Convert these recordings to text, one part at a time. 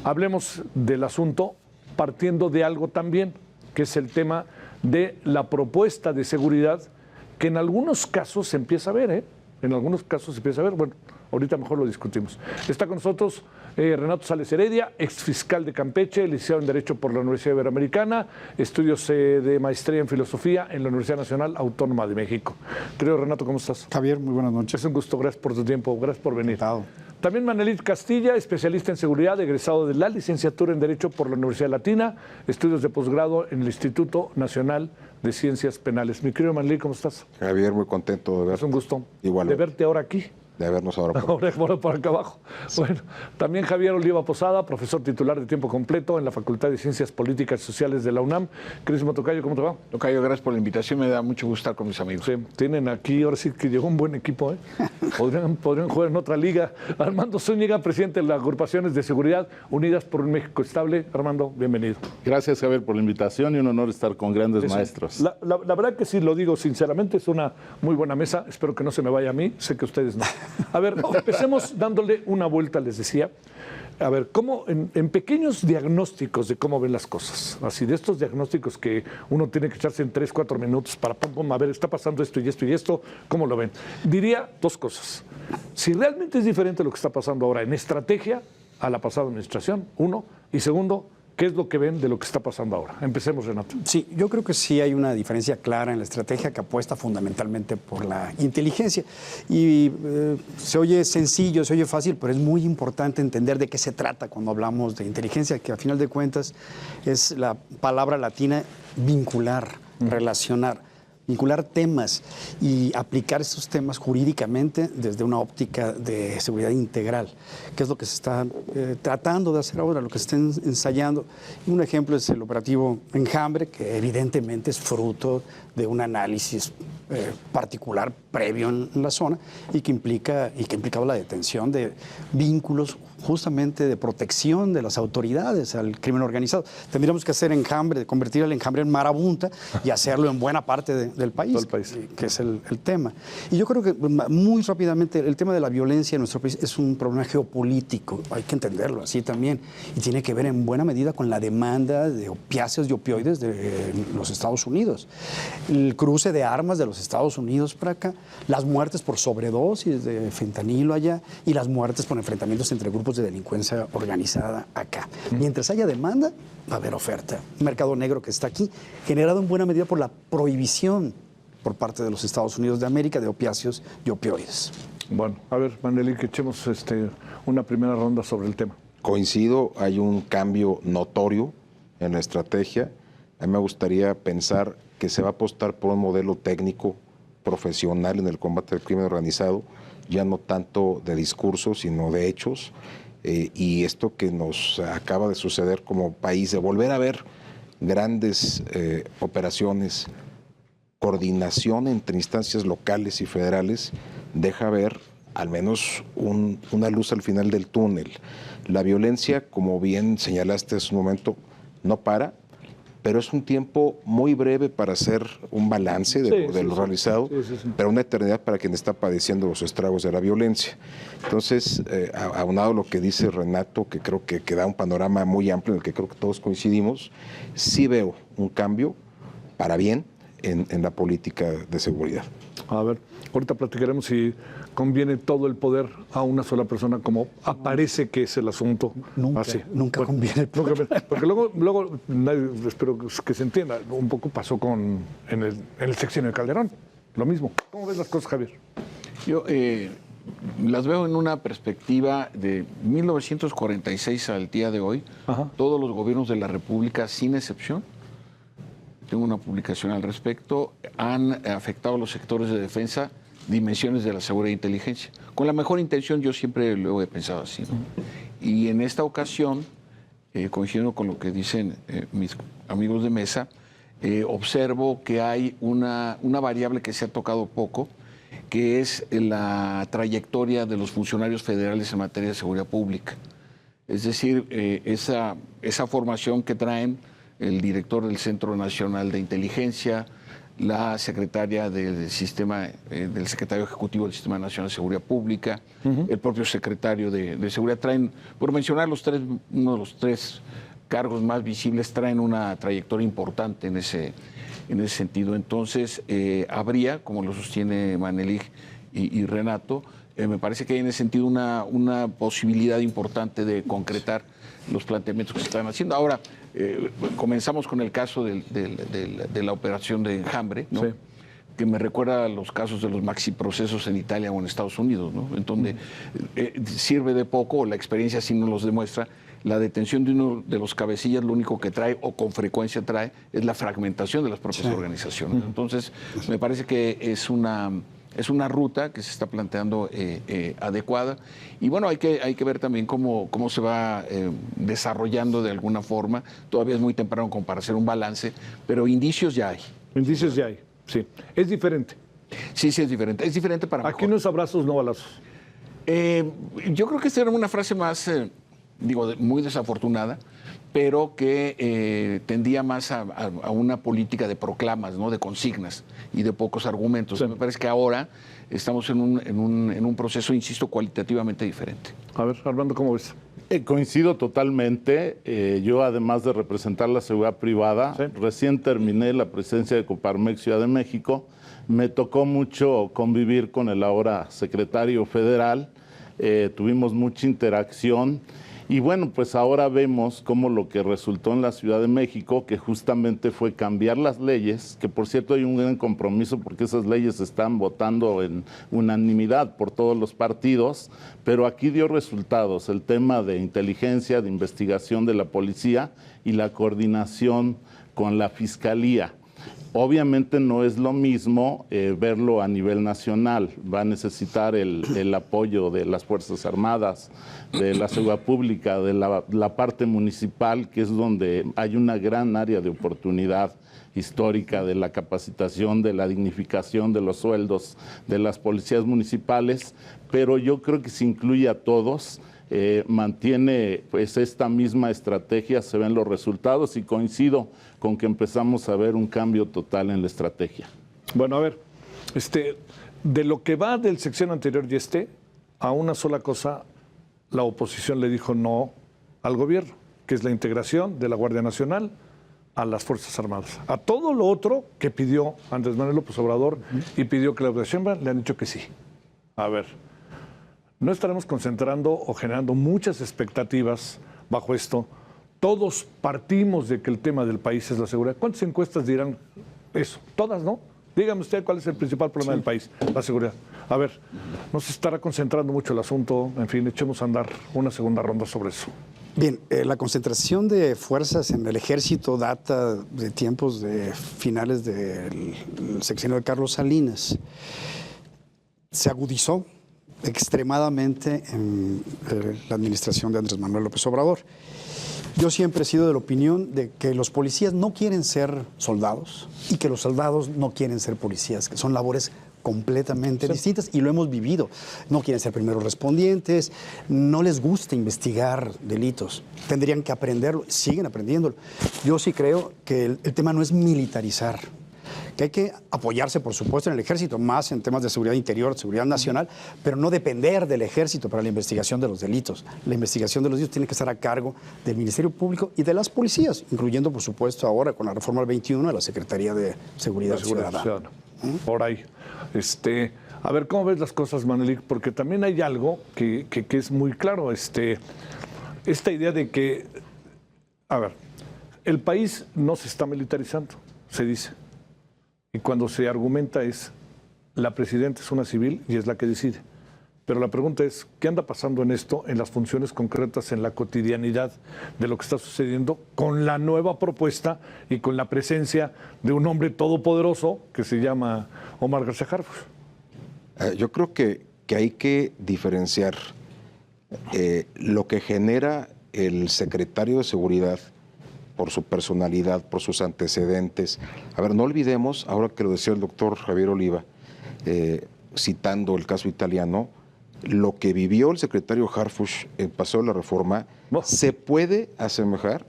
Hablemos del asunto partiendo de algo también, que es el tema de la propuesta de seguridad, que en algunos casos se empieza a ver, ¿eh? En algunos casos se empieza a ver. Bueno, ahorita mejor lo discutimos. Está con nosotros Renato Sales Heredia, exfiscal de Campeche, licenciado en Derecho por la Universidad Iberoamericana, estudios de maestría en Filosofía en la Universidad Nacional Autónoma de México. Querido Renato, ¿cómo estás? Javier, muy buenas noches. Es un gusto, gracias por tu tiempo, gracias por venir. Encantado. También Manelit Castilla, especialista en seguridad, egresado de la licenciatura en Derecho por la Universidad Latina, estudios de posgrado en el Instituto Nacional de Ciencias Penales. Mi querido Manelit, ¿cómo estás? Javier, muy contento de verte. Es un gusto Igualmente. de verte ahora aquí. De vernos ahora por acá abajo. Sí. Bueno, también Javier Oliva Posada, profesor titular de tiempo completo en la Facultad de Ciencias Políticas y Sociales de la UNAM. Crismo Tocayo, ¿cómo te va? Tocayo, gracias por la invitación, me da mucho gusto estar con mis amigos. Sí, tienen aquí, ahora sí que llegó un buen equipo, ¿eh? Podrían jugar en otra liga. Armando Zúñiga, presidente de las Agrupaciones de Seguridad Unidas por un México Estable. Armando, bienvenido. Gracias, Javier, por la invitación y un honor estar con grandes maestros. La verdad que sí, lo digo sinceramente, es una muy buena mesa. Espero que no se me vaya a mí, sé que ustedes no. A ver, empecemos dándole una vuelta, les decía. A ver, ¿cómo en pequeños diagnósticos de cómo ven las cosas? Así, de estos diagnósticos que uno tiene que echarse en 3, 4 minutos para, a ver, está pasando esto y esto y esto, ¿cómo lo ven? Diría dos cosas. Si realmente es diferente lo que está pasando ahora en estrategia a la pasada administración, uno, y segundo, ¿qué es lo que ven de lo que está pasando ahora? Empecemos, Renato. Sí, yo creo que sí hay una diferencia clara en la estrategia que apuesta fundamentalmente por la inteligencia. Y se oye sencillo, se oye fácil, pero es muy importante entender de qué se trata cuando hablamos de inteligencia, que a final de cuentas es la palabra latina vincular, relacionar. Vincular temas y aplicar esos temas jurídicamente desde una óptica de seguridad integral, que es lo que se está tratando de hacer ahora, lo que se está ensayando. Y un ejemplo es el operativo Enjambre, que evidentemente es fruto de un análisis particular previo en la zona y que implicaba la detención de vínculos justamente de protección de las autoridades al crimen organizado. Tendríamos que hacer Enjambre, convertir el Enjambre en marabunta y hacerlo en buena parte del país, que es el tema. Y yo creo que muy rápidamente el tema de la violencia en nuestro país es un problema geopolítico, hay que entenderlo así también, y tiene que ver en buena medida con la demanda de opiáceos y opioides de los Estados Unidos. El cruce de armas de los Estados Unidos para acá, las muertes por sobredosis de fentanilo allá y las muertes por enfrentamientos entre grupos de delincuencia organizada acá. Mientras haya demanda, va a haber oferta. Un mercado negro que está aquí, generado en buena medida por la prohibición por parte de los Estados Unidos de América de opiáceos y opioides. Bueno, a ver, Maneli, que echemos una primera ronda sobre el tema. Coincido, hay un cambio notorio en la estrategia. A mí me gustaría pensar que se va a apostar por un modelo técnico, profesional en el combate al crimen organizado, ya no tanto de discursos, sino de hechos. Y esto que nos acaba de suceder como país, de volver a ver grandes operaciones, coordinación entre instancias locales y federales, deja ver al menos una luz al final del túnel. La violencia, como bien señalaste hace un momento, no para, pero es un tiempo muy breve para hacer un balance de lo realizado, pero una eternidad para quien está padeciendo los estragos de la violencia. Entonces, aunado a lo que dice Renato, que creo que da un panorama muy amplio en el que creo que todos coincidimos, sí veo un cambio para bien en la política de seguridad. A ver, ahorita platicaremos si conviene todo el poder a una sola persona, como aparece que es el asunto. Nunca conviene el poder. Porque luego espero que se entienda, un poco pasó en el sexenio de Calderón, lo mismo. ¿Cómo ves las cosas, Javier? Yo las veo en una perspectiva de 1946 al día de hoy. Ajá. Todos los gobiernos de la República, sin excepción, tengo una publicación al respecto, han afectado a los sectores de defensa dimensiones de la seguridad e inteligencia. Con la mejor intención, yo siempre lo he pensado así, ¿no? Y en esta ocasión, coincidiendo con lo que dicen mis amigos de mesa, observo que hay una variable que se ha tocado poco, que es la trayectoria de los funcionarios federales en materia de seguridad pública. Es decir, esa formación que traen el director del Centro Nacional de Inteligencia, la secretaria del sistema, del secretario ejecutivo del Sistema Nacional de Seguridad Pública, el propio secretario de Seguridad, traen, por mencionar uno de los tres cargos más visibles, traen una trayectoria importante en ese sentido. Entonces, habría, como lo sostiene Manelik y Renato, me parece que hay en ese sentido una posibilidad importante de concretar los planteamientos que se están haciendo. Ahora, comenzamos con el caso de la operación de Enjambre, ¿no? Sí. Que me recuerda a los casos de los maxiprocesos en Italia o en Estados Unidos, ¿no? En donde sirve de poco, o la experiencia así nos los demuestra, la detención de uno de los cabecillas lo único que trae, o con frecuencia trae, es la fragmentación de las propias organizaciones. Entonces, me parece que es una ruta que se está planteando adecuada. Y bueno, hay que ver también cómo se va desarrollando de alguna forma. Todavía es muy temprano como para hacer un balance, pero indicios ya hay. Indicios ya hay, sí. Es diferente. Sí, es diferente. Es diferente para mejor. Aquí no es abrazos, no balazos. Yo creo que esta era una frase más, muy desafortunada, pero que tendía más a una política de proclamas, ¿no? De consignas y de pocos argumentos. Sí. Me parece que ahora estamos en un proceso, insisto, cualitativamente diferente. A ver, Armando, ¿cómo ves? Coincido totalmente. Yo, además de representar la seguridad privada, ¿sí? Recién terminé la presidencia de Coparmex Ciudad de México. Me tocó mucho convivir con el ahora secretario federal. Tuvimos mucha interacción. Y bueno, pues ahora vemos cómo lo que resultó en la Ciudad de México, que justamente fue cambiar las leyes, que por cierto hay un gran compromiso porque esas leyes se están votando en unanimidad por todos los partidos, pero aquí dio resultados el tema de inteligencia, de investigación de la policía y la coordinación con la Fiscalía. Obviamente no es lo mismo verlo a nivel nacional, va a necesitar el apoyo de las Fuerzas Armadas, de la seguridad pública, de la parte municipal, que es donde hay una gran área de oportunidad histórica de la capacitación, de la dignificación de los sueldos de las policías municipales, pero yo creo que se incluye a todos. Mantiene pues esta misma estrategia, se ven los resultados y coincido con que empezamos a ver un cambio total en la estrategia. Bueno, a ver, de lo que va del sección anterior y a una sola cosa, la oposición le dijo no al gobierno, que es la integración de la Guardia Nacional a las Fuerzas Armadas. A todo lo otro que pidió Andrés Manuel López Obrador y pidió Claudia Sheinbaum, le han dicho que sí. A ver, no estaremos concentrando o generando muchas expectativas bajo esto. Todos partimos de que el tema del país es la seguridad. ¿Cuántas encuestas dirán eso? Todas, ¿no? Dígame usted cuál es el principal problema del país, la seguridad. A ver, no se estará concentrando mucho el asunto. En fin, echemos a andar una segunda ronda sobre eso. Bien, la concentración de fuerzas en el ejército data de tiempos de finales del sexenio de Carlos Salinas. Se agudizó extremadamente en la administración de Andrés Manuel López Obrador. Yo siempre he sido de la opinión de que los policías no quieren ser soldados y que los soldados no quieren ser policías, que son labores completamente distintas y lo hemos vivido. No quieren ser primeros respondientes, no les gusta investigar delitos, tendrían que aprenderlo, siguen aprendiéndolo. Yo sí creo que el tema no es militarizar, que hay que apoyarse, por supuesto, en el ejército, más en temas de seguridad interior, seguridad nacional, pero no depender del ejército para la investigación de los delitos. La investigación de los delitos tiene que estar a cargo del Ministerio Público y de las policías, incluyendo, por supuesto, ahora con la reforma del 21 de la Secretaría de Seguridad Ciudadana. Por ahí. A ver, ¿cómo ves las cosas, Manelik? Porque también hay algo que es muy claro. Esta idea de que, a ver, el país no se está militarizando, se dice. Y cuando se argumenta la presidenta es una civil y es la que decide. Pero la pregunta es, ¿qué anda pasando en esto, en las funciones concretas, en la cotidianidad de lo que está sucediendo con la nueva propuesta y con la presencia de un hombre todopoderoso que se llama Omar García Harfuch? Yo creo que hay que diferenciar lo que genera el secretario de Seguridad por su personalidad, por sus antecedentes. A ver, no olvidemos, ahora que lo decía el doctor Javier Oliva, citando el caso italiano, lo que vivió el secretario Harfuch en Paseo de la Reforma se puede asemejar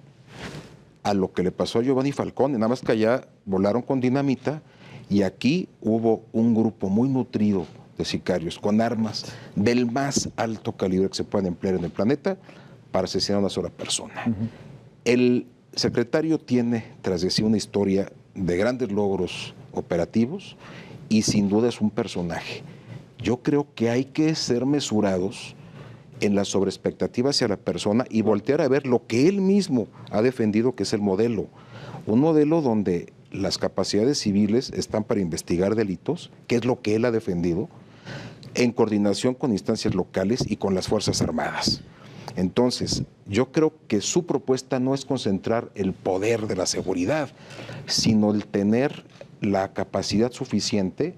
a lo que le pasó a Giovanni Falcone, nada más que allá volaron con dinamita Y aquí hubo un grupo muy nutrido de sicarios con armas del más alto calibre que se puedan emplear en el planeta para asesinar a una sola persona. El secretario tiene tras de sí una historia de grandes logros operativos y sin duda es un personaje. Yo creo que hay que ser mesurados en la sobreexpectativa hacia la persona y voltear a ver lo que él mismo ha defendido, que es el modelo. Un modelo donde las capacidades civiles están para investigar delitos, que es lo que él ha defendido, en coordinación con instancias locales y con las Fuerzas Armadas. Entonces, yo creo que su propuesta no es concentrar el poder de la seguridad, sino el tener la capacidad suficiente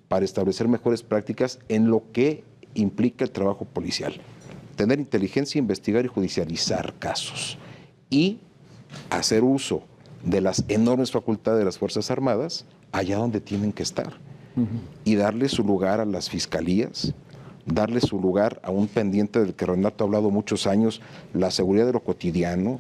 para establecer mejores prácticas en lo que implica el trabajo policial. Tener inteligencia, investigar y judicializar casos. Y hacer uso de las enormes facultades de las Fuerzas Armadas allá donde tienen que estar. Y darle su lugar a las fiscalías, darle su lugar a un pendiente del que Renato ha hablado muchos años, la seguridad de lo cotidiano,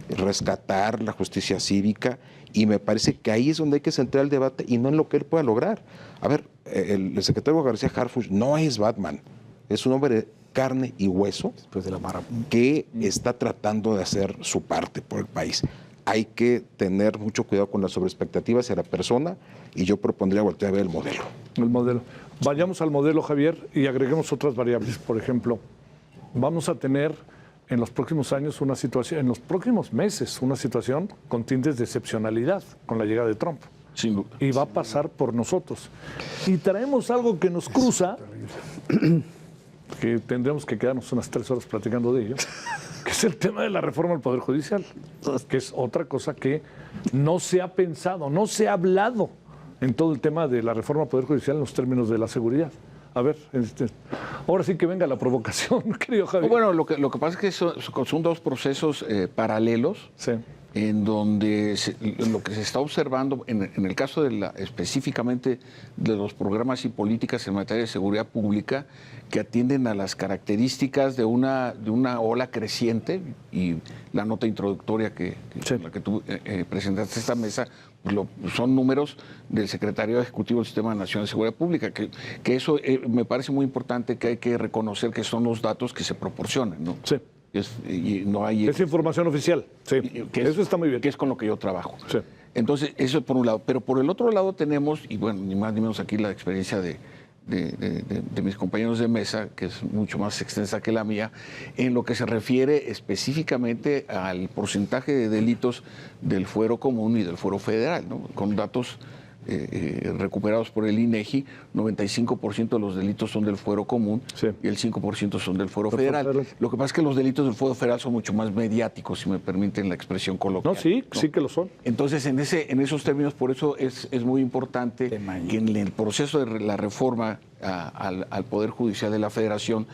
rescatar la justicia cívica, y me parece que ahí es donde hay que centrar el debate y no en lo que él pueda lograr. A ver, el secretario García Harfuch no es Batman, es un hombre de carne y hueso que está tratando de hacer su parte por el país. Hay que tener mucho cuidado con las sobreexpectativas hacia la persona y yo propondría voltear a ver el modelo. El modelo. Vayamos al modelo, Javier, y agreguemos otras variables. Por ejemplo, vamos a tener en los próximos años una situación, en los próximos meses, una situación con tintes de excepcionalidad con la llegada de Trump. Sin duda. Y va a pasar por nosotros. Y traemos algo que nos cruza, que tendremos que quedarnos unas 3 horas platicando de ello, que es el tema de la reforma del Poder Judicial, que es otra cosa que no se ha pensado, no se ha hablado en todo el tema de la reforma del Poder Judicial en los términos de la seguridad. A ver, ahora sí que venga la provocación, querido Javier. Bueno, lo que pasa es que son dos procesos paralelos. Sí. En donde lo que se está observando, en el caso específicamente de los programas y políticas en materia de seguridad pública, que atienden a las características de una ola creciente, y la nota introductoria la que tú presentaste esta mesa, pues son números del Secretario Ejecutivo del Sistema Nacional de Seguridad Pública, que eso me parece muy importante, que hay que reconocer que son los datos que se proporcionan, ¿no? Sí. Y no hay, es información oficial, sí, eso está muy bien. Que es con lo que yo trabajo. Sí. Entonces, eso es por un lado. Pero por el otro lado tenemos, y bueno, ni más ni menos aquí la experiencia de mis compañeros de mesa, que es mucho más extensa que la mía, en lo que se refiere específicamente al porcentaje de delitos del fuero común y del fuero federal, ¿no? Con datos recuperados por el INEGI, 95% de los delitos son del fuero común, sí, y el 5% son del fuero federal. Lo que pasa es que los delitos del fuero federal son mucho más mediáticos, si me permiten la expresión coloquial. No, sí, ¿no? Sí que lo son. Entonces, en esos términos, por eso es muy importante que en el proceso de la reforma al Poder Judicial de la Federación,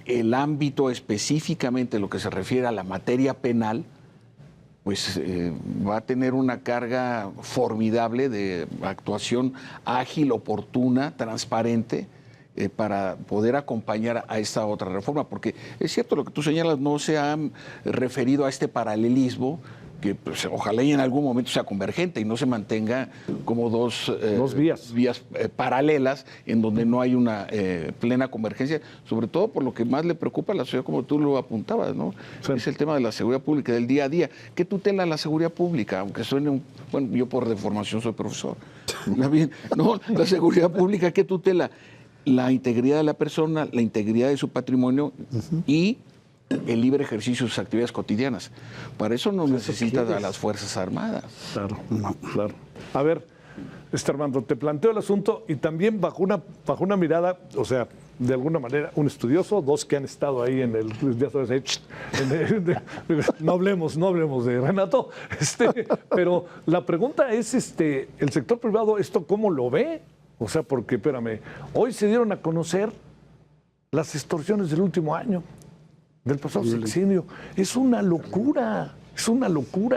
el ámbito específicamente, lo que se refiere a la materia penal, pues va a tener una carga formidable de actuación ágil, oportuna, transparente, para poder acompañar a esta otra reforma. Porque es cierto, lo que tú señalas, no se ha referido a este paralelismo, que pues, ojalá y en algún momento sea convergente y no se mantenga como dos vías paralelas en donde no hay una plena convergencia, sobre todo por lo que más le preocupa a la sociedad, como tú lo apuntabas, ¿no? Sí. Es el tema de la seguridad pública, del día a día. ¿Qué tutela la seguridad pública? Aunque suene bueno, yo por deformación soy profesor. No, la seguridad pública, ¿qué tutela? La integridad de la persona, la integridad de su patrimonio y el libre ejercicio de sus actividades cotidianas. Para eso no necesita a las Fuerzas Armadas. Claro, claro. A ver, Armando, te planteo el asunto y también bajo una mirada, o sea, de alguna manera, un estudioso, dos que han estado ahí en el... no hablemos de Renato, pero la pregunta es, el sector privado, ¿esto cómo lo ve? O sea, porque, espérame, hoy se dieron a conocer las extorsiones del último año, del pasado sexenio. Es una locura,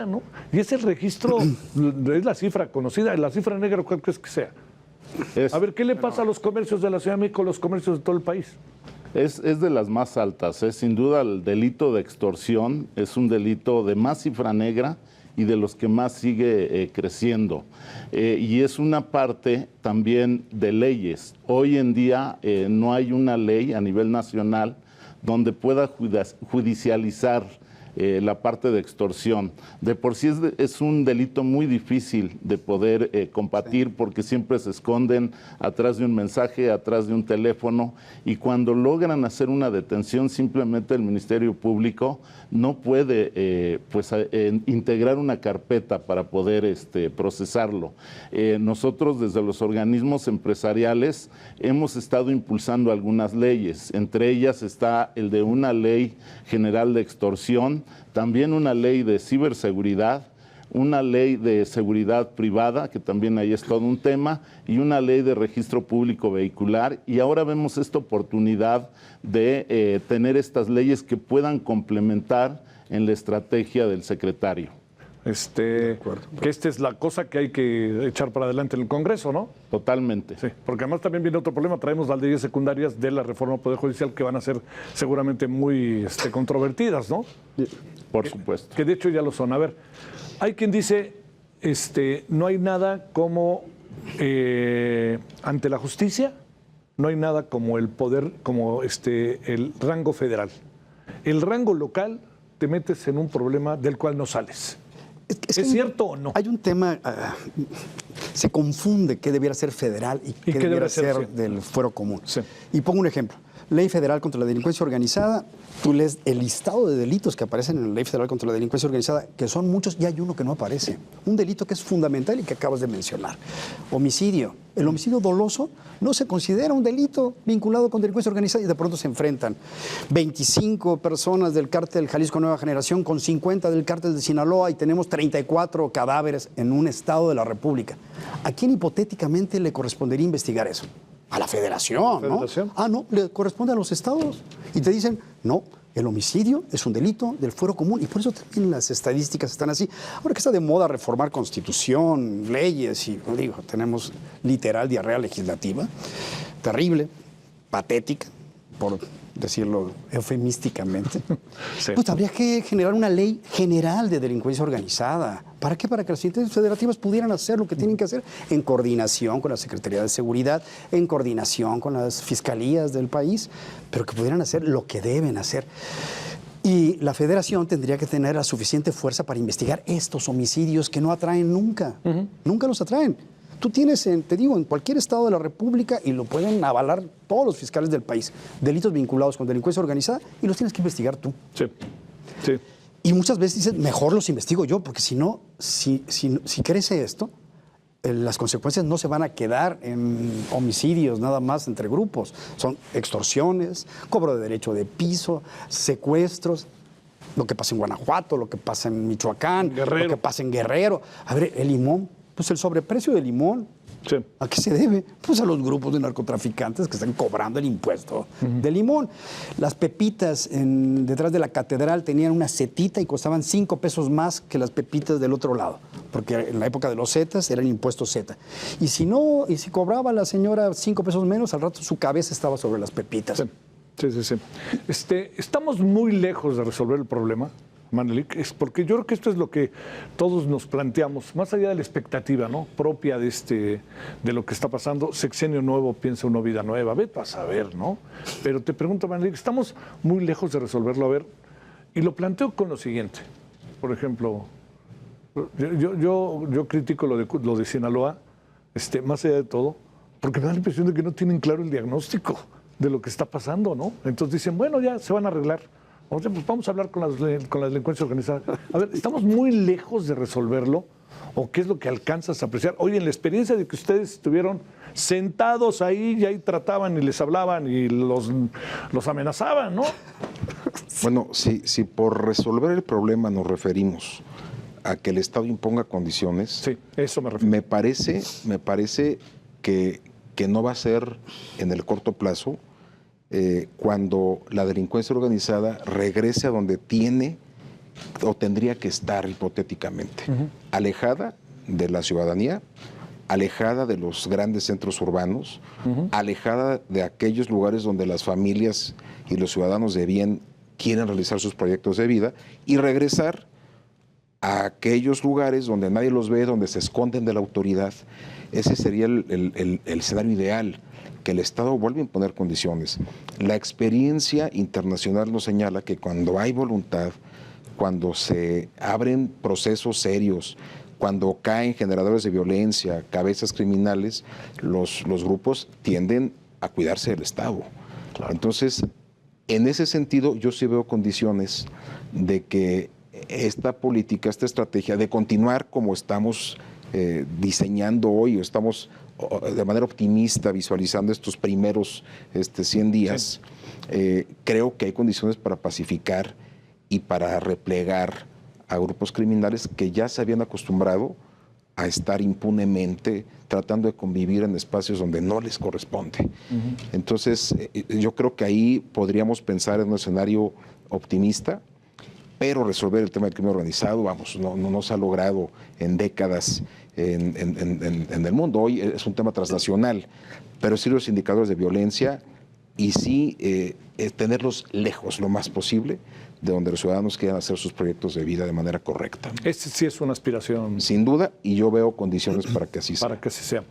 ¿no? Y es el registro, es la cifra conocida, la cifra negra, ¿cuál crees que sea? A ver, ¿qué le pasa a los comercios de la Ciudad de México, a los comercios de todo el país? Es de las más altas, sin duda el delito de extorsión es un delito de más cifra negra y de los que más sigue creciendo. Y es una parte también de leyes. Hoy en día no hay una ley a nivel nacional donde pueda judicializar la parte de extorsión. De por sí es un delito muy difícil de poder combatir porque siempre se esconden atrás de un mensaje, atrás de un teléfono, y cuando logran hacer una detención, simplemente el Ministerio Público no puede integrar una carpeta para poder procesarlo. Nosotros desde los organismos empresariales hemos estado impulsando algunas leyes, entre ellas está el de una ley general de extorsión, también una ley de ciberseguridad, una ley de seguridad privada, que también ahí es todo un tema, y una ley de registro público vehicular. Y ahora vemos esta oportunidad de tener estas leyes que puedan complementar en la estrategia del secretario. Que esta es la cosa que hay que echar para adelante en el Congreso, ¿no? Totalmente. Sí, porque además también viene otro problema. Traemos las leyes secundarias de la reforma al Poder Judicial que van a ser seguramente muy controvertidas, ¿no? Por supuesto. Que de hecho ya lo son. A ver, hay quien dice, no hay nada como ante la justicia, no hay nada como el poder, como el rango federal. El rango local te metes en un problema del cual no sales. ¿Es cierto o no? Hay un tema, se confunde qué debiera ser federal y qué debiera ser del fuero común. Sí. Y pongo un ejemplo. Ley Federal contra la Delincuencia Organizada, tú lees el listado de delitos que aparecen en la Ley Federal contra la Delincuencia Organizada, que son muchos, y hay uno que no aparece. Un delito que es fundamental y que acabas de mencionar. Homicidio. El homicidio doloso no se considera un delito vinculado con delincuencia organizada y de pronto se enfrentan 25 personas del cártel Jalisco Nueva Generación con 50 del cártel de Sinaloa y tenemos 34 cadáveres en un estado de la República. ¿A quién hipotéticamente le correspondería investigar eso? A la federación, ¿no? Ah, no, le corresponde a los estados. Y te dicen, no, el homicidio es un delito del fuero común. Y por eso también las estadísticas están así. Ahora que está de moda reformar constitución, leyes, y digo, tenemos literal diarrea legislativa, terrible, patética, por decirlo eufemísticamente, sí. Pues habría que generar una ley general de delincuencia organizada. ¿Para qué? Para que las entidades federativas pudieran hacer lo que tienen que hacer en coordinación con la Secretaría de Seguridad, en coordinación con las fiscalías del país, pero que pudieran hacer lo que deben hacer. Y la federación tendría que tener la suficiente fuerza para investigar estos homicidios que no atraen nunca. Nunca los atraen. Tú tienes, te digo, en cualquier estado de la República, y lo pueden avalar todos los fiscales del país, delitos vinculados con delincuencia organizada, y los tienes que investigar tú. Sí, sí. Y muchas veces dices, mejor los investigo yo, porque si no, si crece esto, las consecuencias no se van a quedar en homicidios nada más entre grupos. Son extorsiones, cobro de derecho de piso, secuestros, lo que pasa en Guanajuato, lo que pasa en Michoacán, Guerrero. Lo que pasa en Guerrero. A ver, el limón. Pues el sobreprecio del limón, sí. ¿A qué se debe? Pues a los grupos de narcotraficantes que están cobrando el impuesto del limón. Las pepitas detrás de la catedral tenían una setita y costaban 5 pesos más que las pepitas del otro lado, porque en la época de los zetas era el impuesto zeta. Y si cobraba la señora 5 pesos menos, al rato su cabeza estaba sobre las pepitas. Sí. Estamos muy lejos de resolver el problema, Manelik, es porque yo creo que esto es lo que todos nos planteamos, más allá de la expectativa, ¿no?, propia de lo que está pasando. Sexenio nuevo, piensa uno, vida nueva, vete a saber, ¿no? Pero te pregunto, Manelik, estamos muy lejos de resolverlo. A ver, y lo planteo con lo siguiente. Por ejemplo, yo critico lo de Sinaloa, más allá de todo, porque me da la impresión de que no tienen claro el diagnóstico de lo que está pasando, ¿no? Entonces dicen, bueno, ya se van a arreglar. O sea, pues vamos a hablar con la delincuencia organizada. A ver, ¿estamos muy lejos de resolverlo? ¿O qué es lo que alcanzas a apreciar? Oye, en la experiencia de que ustedes estuvieron sentados ahí y ahí trataban y les hablaban y los amenazaban, ¿no? Bueno, si por resolver el problema nos referimos a que el Estado imponga condiciones, sí, eso me refiero. Me parece que no va a ser en el corto plazo, cuando la delincuencia organizada regrese a donde tiene o tendría que estar hipotéticamente, alejada de la ciudadanía, alejada de los grandes centros urbanos, alejada de aquellos lugares donde las familias y los ciudadanos de bien quieren realizar sus proyectos de vida, y regresar a aquellos lugares donde nadie los ve, donde se esconden de la autoridad. Ese sería el escenario ideal, que el Estado vuelva a imponer condiciones. La experiencia internacional nos señala que cuando hay voluntad, cuando se abren procesos serios, cuando caen generadores de violencia, cabezas criminales, los grupos tienden a cuidarse del Estado. Claro. Entonces, en ese sentido, yo sí veo condiciones de que esta política, esta estrategia de continuar como estamos diseñando hoy, o estamos de manera optimista visualizando estos primeros 100 días, sí. Creo que hay condiciones para pacificar y para replegar a grupos criminales que ya se habían acostumbrado a estar impunemente tratando de convivir en espacios donde no les corresponde. Entonces, yo creo que ahí podríamos pensar en un escenario optimista, pero resolver el tema del crimen organizado, vamos, no se ha logrado en décadas en el mundo. Hoy es un tema transnacional, pero sí los indicadores de violencia y sí tenerlos lejos lo más posible de donde los ciudadanos quieran hacer sus proyectos de vida de manera correcta. Ese sí es una aspiración. Sin duda, y yo veo condiciones para que así sea. Para que así sea.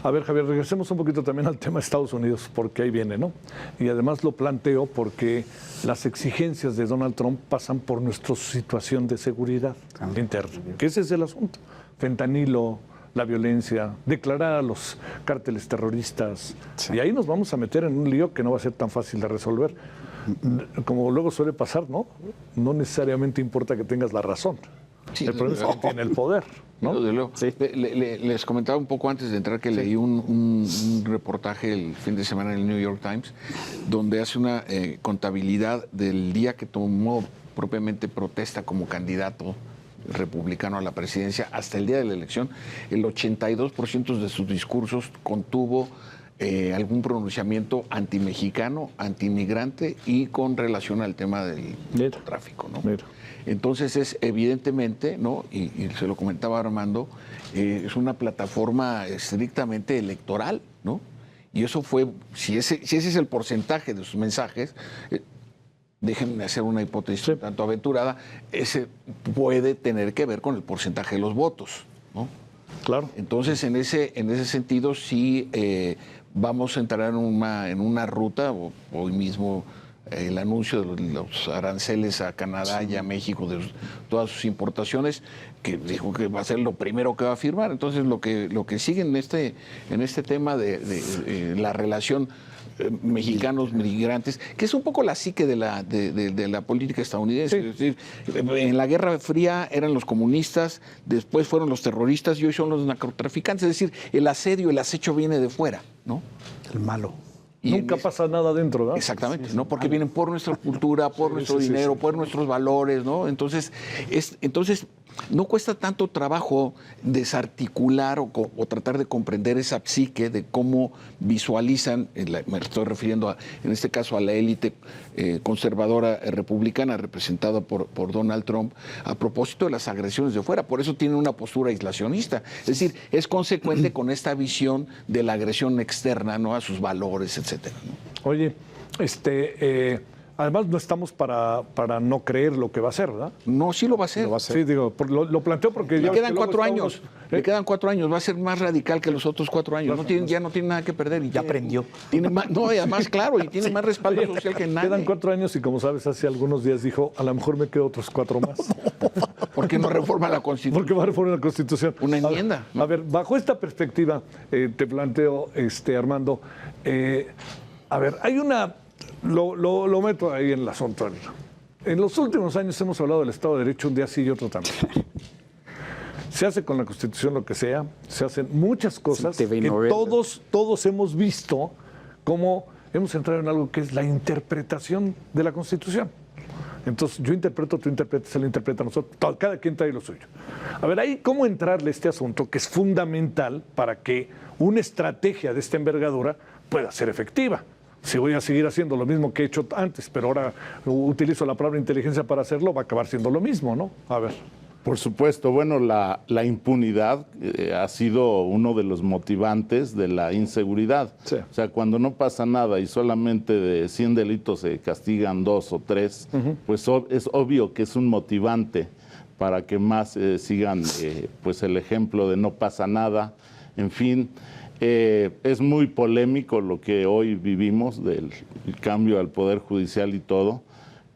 A ver, Javier, regresemos un poquito también al tema de Estados Unidos, porque ahí viene, ¿no? Y además lo planteo porque las exigencias de Donald Trump pasan por nuestra situación de seguridad interna, que ese es el asunto. Fentanilo, la violencia, declarar a los cárteles terroristas, y ahí nos vamos a meter en un lío que no va a ser tan fácil de resolver. Como luego suele pasar, ¿no? No necesariamente importa que tengas la razón. Sí, el problema es que tiene el poder, ¿no? Sí. Les comentaba un poco antes de entrar que leí un reportaje el fin de semana en el New York Times, donde hace una contabilidad del día que tomó propiamente protesta como candidato republicano a la presidencia hasta el día de la elección. El 82% de sus discursos contuvo algún pronunciamiento antimexicano, antiinmigrante y con relación al tema del tráfico, ¿no? Entonces es evidentemente, ¿no? Y se lo comentaba Armando, es una plataforma estrictamente electoral, ¿no? Y eso fue, si ese es el porcentaje de sus mensajes, déjenme hacer una hipótesis tanto aventurada, ese puede tener que ver con el porcentaje de los votos, ¿no? Claro. Entonces, en ese sentido, sí vamos a entrar en una ruta, hoy mismo el anuncio de los aranceles a Canadá y a México de todas sus importaciones, que dijo que va a ser lo primero que va a firmar. Entonces, lo que sigue en este tema de la relación mexicanos migrantes, que es un poco la psique de la política estadounidense. Sí. Es decir, en la Guerra Fría eran los comunistas, después fueron los terroristas y hoy son los narcotraficantes. Es decir, el asedio, el acecho viene de fuera, ¿no? El malo. Y nunca pasa nada dentro, ¿verdad? Exactamente, ¿no? Porque vienen por nuestra cultura, por nuestro dinero, por nuestros valores, ¿no? Entonces no cuesta tanto trabajo desarticular o tratar de comprender esa psique de cómo visualizan, me estoy refiriendo en este caso a la élite conservadora republicana representada por Donald Trump, a propósito de las agresiones de fuera. Por eso tiene una postura aislacionista. Es decir, es consecuente con esta visión de la agresión externa, ¿no? A sus valores, etcétera, ¿no? Oye, además no estamos para no creer lo que va a hacer, ¿verdad? No, sí lo va a hacer. Sí, digo, lo planteo porque... Le quedan 4 años. Le quedan 4 años. Va a ser más radical que los otros 4 años. Ya no tiene nada que perder. Y ya aprendió. Tiene más, no, además, claro, y tiene más respaldo social que nadie. Quedan 4 años y como sabes, hace algunos días dijo, a lo mejor me quedo otros 4 más. ¿Por qué no reforma la Constitución? Porque va a reformar la Constitución. Una enmienda. A ver, bajo esta perspectiva, te planteo, Armando, a ver, hay una... Lo meto ahí en el asunto. En los últimos años hemos hablado del Estado de Derecho un día sí y otro también. Se hace con la Constitución lo que sea, se hacen muchas cosas que todos hemos visto cómo hemos entrado en algo que es la interpretación de la Constitución. Entonces yo interpreto, tú interpretas, él interpreta, nosotros, cada quien trae lo suyo. A ver, ahí cómo entrarle a este asunto que es fundamental para que una estrategia de esta envergadura pueda ser efectiva. Si voy a seguir haciendo lo mismo que he hecho antes, pero ahora utilizo la palabra inteligencia para hacerlo, va a acabar siendo lo mismo, ¿no? A ver. Por supuesto, bueno, la impunidad ha sido uno de los motivantes de la inseguridad. Sí. O sea, cuando no pasa nada y solamente de 100 delitos se castigan 2 o 3, pues es obvio que es un motivante para que más sigan pues el ejemplo de no pasa nada. En fin, es muy polémico lo que hoy vivimos del cambio al Poder Judicial y todo,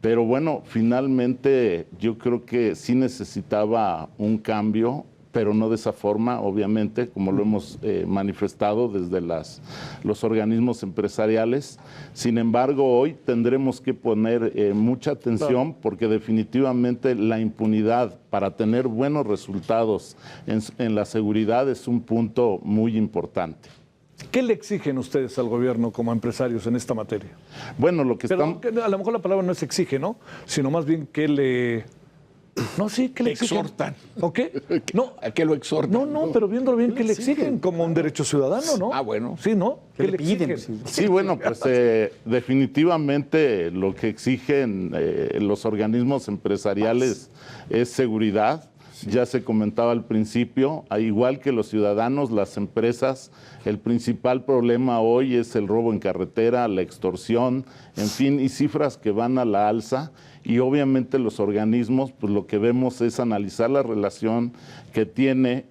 pero bueno, finalmente yo creo que sí necesitaba un cambio, pero no de esa forma, obviamente, como lo hemos manifestado desde los organismos empresariales. Sin embargo, hoy tendremos que poner mucha atención porque definitivamente la impunidad para tener buenos resultados en la seguridad es un punto muy importante. ¿Qué le exigen ustedes al gobierno como empresarios en esta materia? Bueno, lo que Pero a lo mejor la palabra no es exige, ¿no? Sino más bien que le... No, sí, que le exigen. Exhortan. ¿O qué? No, ¿A qué lo exhortan? no, pero viéndolo bien, que le exigen como un derecho ciudadano, ¿no? Ah, bueno. Sí, ¿no? ¿Qué le piden? exigen? Sí, bueno, pues definitivamente lo que exigen los organismos empresariales es seguridad. Ya se comentaba al principio, igual que los ciudadanos, las empresas, el principal problema hoy es el robo en carretera, la extorsión, en fin, y cifras que van a la alza. Y obviamente los organismos, pues lo que vemos es analizar la relación que tiene,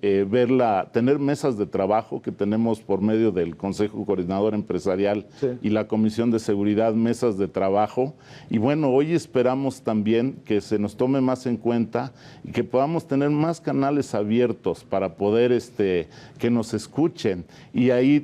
tener mesas de trabajo que tenemos por medio del Consejo Coordinador Empresarial y la Comisión de Seguridad, mesas de trabajo. Y bueno, hoy esperamos también que se nos tome más en cuenta y que podamos tener más canales abiertos para poder que nos escuchen. Y ahí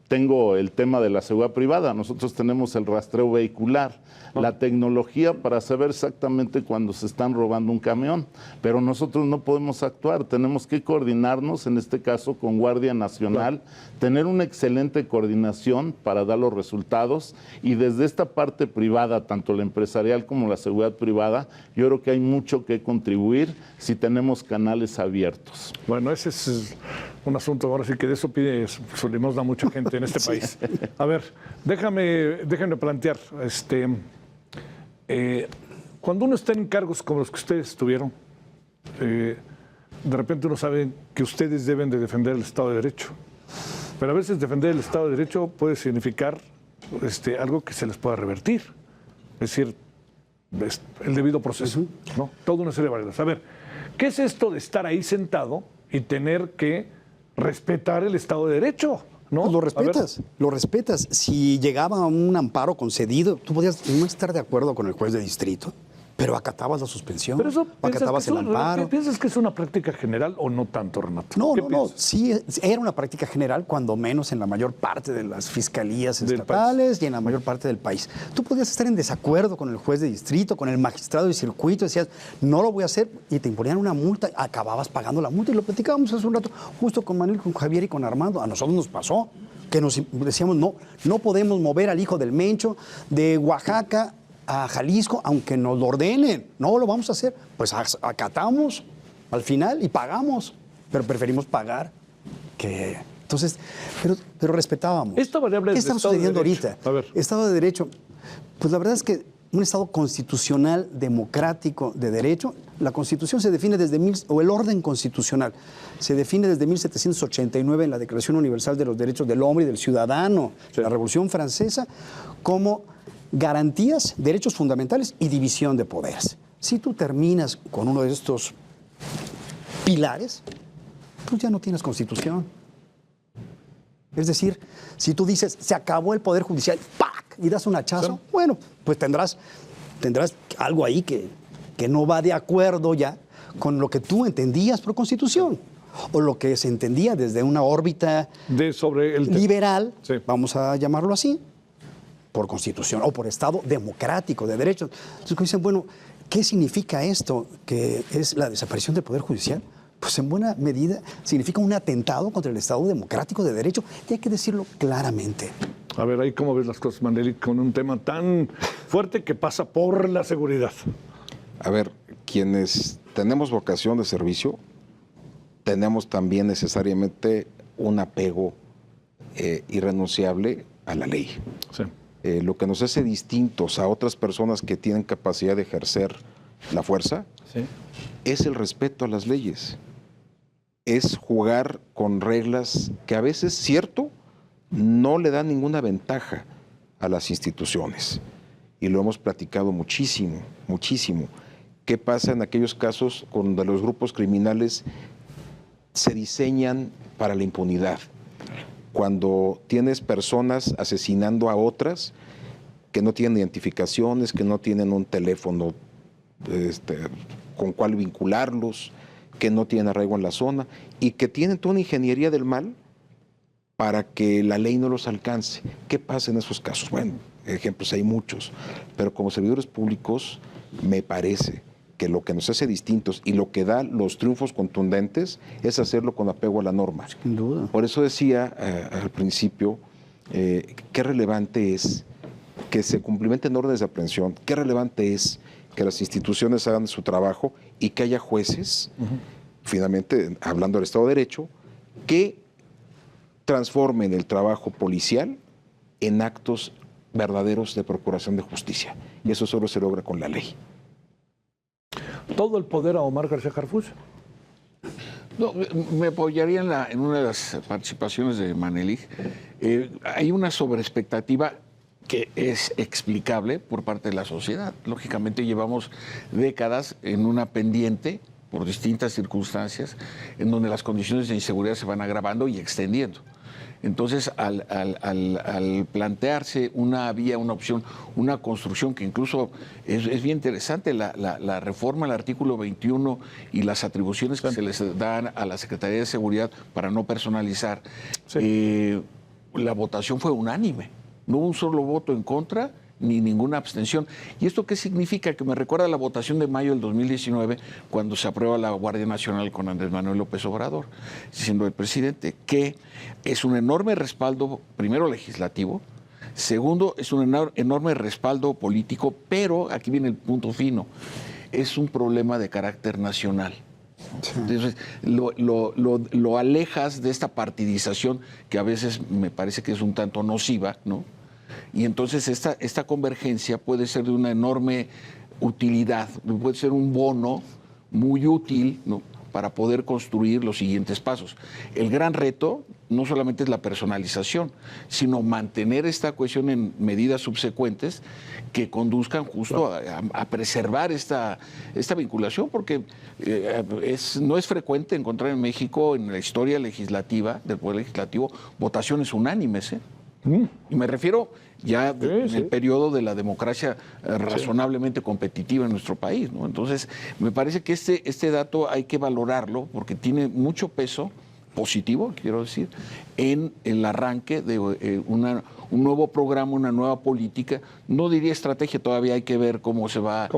tengo el tema de la seguridad privada. Nosotros tenemos el rastreo vehicular, la tecnología para saber exactamente cuando se están robando un camión, pero nosotros no podemos actuar, tenemos que coordinarnos, en este caso con Guardia Nacional, tener una excelente coordinación para dar los resultados, y desde esta parte privada, tanto la empresarial como la seguridad privada, yo creo que hay mucho que contribuir si tenemos canales abiertos. Bueno, ese es un asunto, ahora sí que de eso pide su limosna mucha gente en este país. A ver, déjenme plantear, cuando uno está en cargos como los que ustedes tuvieron, de repente uno sabe que ustedes deben de defender el Estado de Derecho, pero a veces defender el Estado de Derecho puede significar algo que se les pueda revertir, es decir, el debido proceso, ¿no? Toda una serie de variables. A ver, ¿qué es esto de estar ahí sentado y tener que respetar el Estado de Derecho? ¿No? Pues lo respetas. Si llegaba un amparo concedido, tú podías no estar de acuerdo con el juez de distrito, pero acatabas la suspensión, Pero eso, acatabas el amparo. ¿Piensas que es una práctica general o no tanto, Renato? No, ¿Qué no, piensas? sí, era una práctica general, cuando menos en la mayor parte de las fiscalías estatales y en la mayor parte del país. Tú podías estar en desacuerdo con el juez de distrito, con el magistrado de circuito, decías, no lo voy a hacer, y te imponían una multa, acababas pagando la multa, y lo platicábamos hace un rato, justo con Manuel, con Javier y con Armando. A nosotros nos pasó, que nos decíamos, no podemos mover al hijo del Mencho de Oaxaca a Jalisco, aunque nos lo ordenen. No lo vamos a hacer. Pues acatamos al final y pagamos, pero preferimos pagar que... Entonces, pero respetábamos. Esta variable ¿Qué del está Estado de sucediendo Derecho? ahorita? A ver. Estado de Derecho. Pues la verdad es que un Estado constitucional, democrático, de derecho, la Constitución se define o el orden constitucional se define desde 1789 en la Declaración Universal de los Derechos del Hombre y del Ciudadano, la Revolución Francesa, como garantías, derechos fundamentales y división de poderes. Si tú terminas con uno de estos pilares, pues ya no tienes Constitución. Es decir, si tú dices, se acabó el Poder Judicial, ¡pac!, y das un hachazo, bueno, pues tendrás algo ahí que no va de acuerdo ya con lo que tú entendías por Constitución, o lo que se entendía desde una órbita sobre el liberal, sí, vamos a llamarlo así, por Constitución o por Estado democrático de derechos. Entonces dicen, bueno, ¿qué significa esto? ¿Que es la desaparición del Poder Judicial? Pues en buena medida significa un atentado contra el Estado democrático de derecho, y hay que decirlo claramente. A ver, ahí cómo ves las cosas, Maneli, con un tema tan fuerte que pasa por la seguridad. A ver, quienes tenemos vocación de servicio, tenemos también necesariamente un apego irrenunciable a la ley. Sí. Lo que nos hace distintos a otras personas que tienen capacidad de ejercer la fuerza es el respeto a las leyes. Es jugar con reglas que a veces, cierto, no le dan ninguna ventaja a las instituciones. Y lo hemos platicado muchísimo, muchísimo. ¿Qué pasa en aquellos casos cuando los grupos criminales se diseñan para la impunidad? Cuando tienes personas asesinando a otras que no tienen identificaciones, que no tienen un teléfono con cual vincularlos, que no tienen arraigo en la zona y que tienen toda una ingeniería del mal para que la ley no los alcance. ¿Qué pasa en esos casos? Bueno, ejemplos hay muchos, pero como servidores públicos me parece que lo que nos hace distintos y lo que da los triunfos contundentes es hacerlo con apego a la norma. Sin duda. Por eso decía al principio, qué relevante es que se cumplimenten órdenes de aprehensión, qué relevante es que las instituciones hagan su trabajo y que haya jueces, finalmente, hablando del Estado de Derecho, que transformen el trabajo policial en actos verdaderos de procuración de justicia. Y eso solo se logra con la ley. ¿Todo el poder a Omar García Harfuch? No, me apoyaría en una de las participaciones de Manelik. Hay una sobreexpectativa que es explicable por parte de la sociedad. Lógicamente llevamos décadas en una pendiente por distintas circunstancias en donde las condiciones de inseguridad se van agravando y extendiendo. Entonces, al plantearse una vía, una opción, una construcción que incluso es bien interesante, la reforma al artículo 21 y las atribuciones que se les dan a la Secretaría de Seguridad para no personalizar, la votación fue unánime. No hubo un solo voto en contra ni ninguna abstención. ¿Y esto qué significa? Que me recuerda a la votación de mayo del 2019, cuando se aprueba la Guardia Nacional con Andrés Manuel López Obrador, siendo el presidente, que es un enorme respaldo, primero legislativo, segundo, es un enorme respaldo político, pero aquí viene el punto fino, es un problema de carácter nacional. Entonces, lo alejas de esta partidización que a veces me parece que es un tanto nociva, ¿no? Y entonces esta convergencia puede ser de una enorme utilidad, puede ser un bono muy útil, ¿no?, para poder construir los siguientes pasos. El gran reto no solamente es la personalización, sino mantener esta cohesión en medidas subsecuentes que conduzcan justo a preservar esta vinculación, porque no es frecuente encontrar en México, en la historia legislativa, del Poder Legislativo, votaciones unánimes, ¿eh? Y me refiero ya en el periodo de la democracia razonablemente competitiva en nuestro país, ¿no? Entonces, me parece que este dato hay que valorarlo porque tiene mucho peso positivo, quiero decir, en el arranque de un nuevo programa, una nueva política. No diría estrategia, todavía hay que ver cómo se va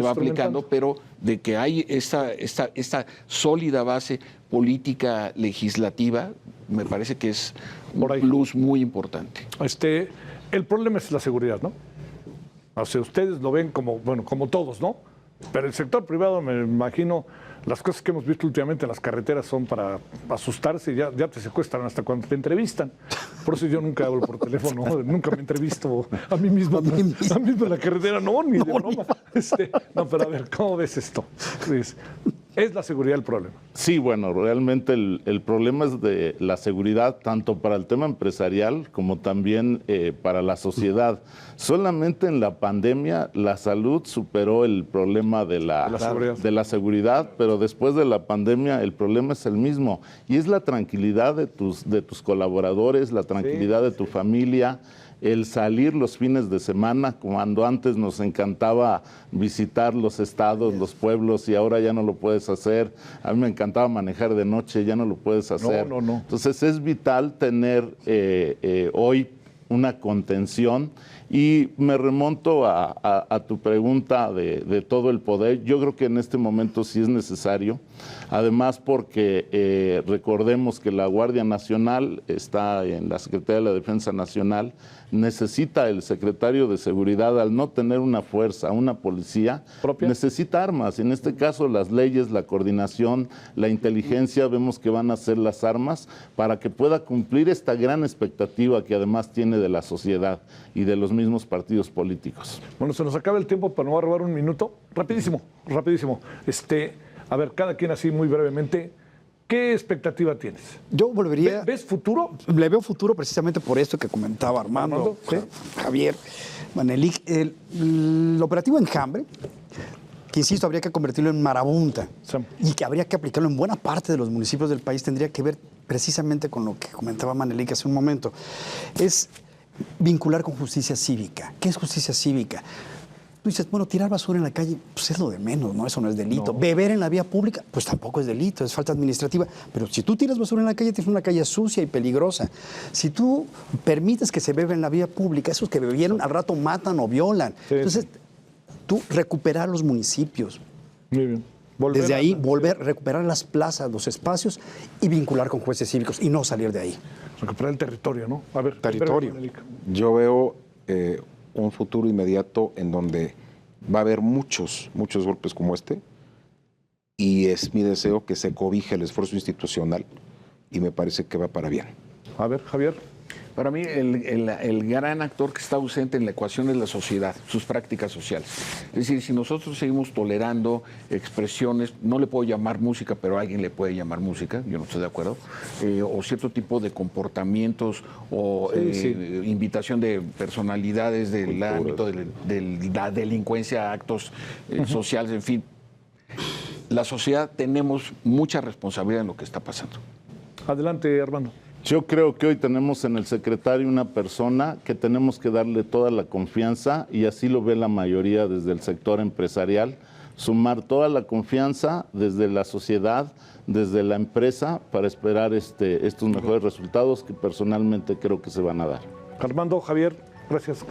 aplicando, pero de que hay esta sólida base política legislativa, me parece que es un plus muy importante. El problema es la seguridad, ¿no? O sea, ustedes lo ven como todos, ¿no? Pero el sector privado, me imagino, las cosas que hemos visto últimamente en las carreteras son para asustarse y ya te secuestran hasta cuando te entrevistan. Por eso yo nunca hablo por teléfono, nunca me entrevisto a mí mismo. A mí mismo en la carretera, ni de broma. No, pero a ver, ¿cómo ves esto? ¿Es la seguridad el problema? Sí, bueno, realmente el problema es de la seguridad, tanto para el tema empresarial como también para la sociedad. Solamente en la pandemia la salud superó el problema de la seguridad, pero después de la pandemia el problema es el mismo. Y es la tranquilidad de tus colaboradores, la tranquilidad de tu familia, el salir los fines de semana, cuando antes nos encantaba visitar los estados, los pueblos, y ahora ya no lo puedes hacer. A mí me encantaba manejar de noche, ya no lo puedes hacer. No. Entonces es vital tener hoy una contención. Y me remonto a tu pregunta de todo el poder. Yo creo que en este momento sí es necesario. Además porque recordemos que la Guardia Nacional está en la Secretaría de la Defensa Nacional. Necesita el secretario de Seguridad, al no tener una fuerza, una policía, ¿propia?, necesita armas. En este caso las leyes, la coordinación, la inteligencia, vemos que van a ser las armas para que pueda cumplir esta gran expectativa que además tiene de la sociedad y de los mismos partidos políticos. Bueno, se nos acaba el tiempo, pero me voy a robar un minuto. Rapidísimo. A ver, cada quien así muy brevemente, ¿qué expectativa tienes? Yo volvería... ¿Ves futuro? Le veo futuro precisamente por esto que comentaba Armando, ¿sí?, Javier, Manelik. El operativo Enjambre que insisto, habría que convertirlo en marabunta Sí. y que habría que aplicarlo en buena parte de los municipios del país, tendría que ver precisamente con lo que comentaba Manelik hace un momento. Es vincular con justicia cívica. ¿Qué es justicia cívica? Tú dices, bueno, tirar basura en la calle, pues es lo de menos, ¿no? Eso no es delito. No. Beber en la vía pública, pues tampoco es delito, es falta administrativa. Pero si tú tiras basura en la calle, tienes una calle sucia y peligrosa. Si tú permites que se beba en la vía pública, esos que bebieron al rato matan o violan. Sí, Entonces, tú recuperar los municipios. Muy bien. Desde ahí, recuperar las plazas, los espacios y vincular con jueces cívicos y no salir de ahí. Recuperar el territorio, ¿no? A ver, Territorio. Manelik. Yo veo un futuro inmediato en donde va a haber muchos golpes como este, y es mi deseo que se cobije el esfuerzo institucional, y me parece que va para bien. A ver, Javier. Para mí, el gran actor que está ausente en la ecuación es la sociedad, sus prácticas sociales. Es decir, si nosotros seguimos tolerando expresiones, no le puedo llamar música, pero a alguien le puede llamar música, yo no estoy de acuerdo, o cierto tipo de comportamientos o invitación de personalidades del ámbito de la delincuencia, actos sociales, en fin. La sociedad tenemos mucha responsabilidad en lo que está pasando. Adelante, Armando. Yo creo que hoy tenemos en el secretario una persona que tenemos que darle toda la confianza, y así lo ve la mayoría desde el sector empresarial, sumar toda la confianza desde la sociedad, desde la empresa, para esperar estos mejores resultados que personalmente creo que se van a dar. Armando, Javier, gracias.